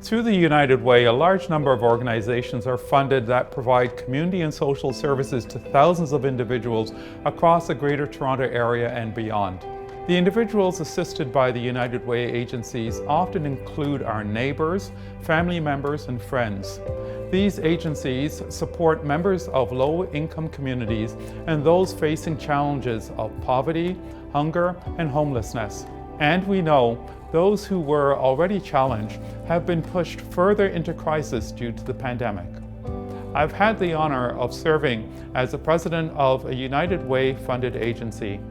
Through the United Way, a large number of organizations are funded that provide community and social services to thousands of individuals across the Greater Toronto Area and beyond. The individuals assisted by the United Way agencies often include our neighbours, family members and friends. These agencies support members of low-income communities and those facing challenges of poverty, hunger and homelessness. And we know those who were already challenged have been pushed further into crisis due to the pandemic. I've had the honor of serving as the president of a United Way funded agency,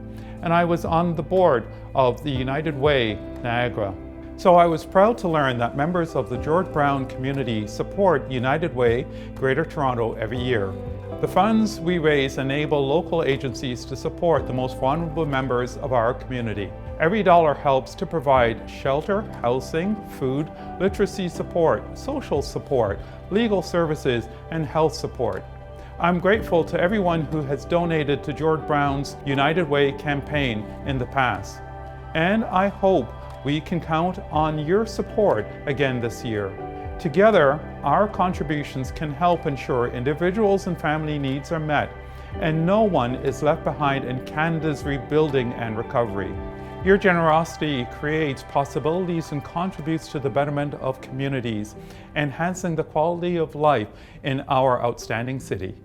and I was on the board of the United Way Niagara. So I was proud to learn that members of the George Brown community support United Way Greater Toronto every year. The funds we raise enable local agencies to support the most vulnerable members of our community. Every dollar helps to provide shelter, housing, food, literacy support, social support, legal services, and health support. I'm grateful to everyone who has donated to George Brown's United Way campaign in the past. And I hope we can count on your support again this year. Together, our contributions can help ensure individuals and family needs are met, and no one is left behind in Canada's rebuilding and recovery. Your generosity creates possibilities and contributes to the betterment of communities, enhancing the quality of life in our outstanding city.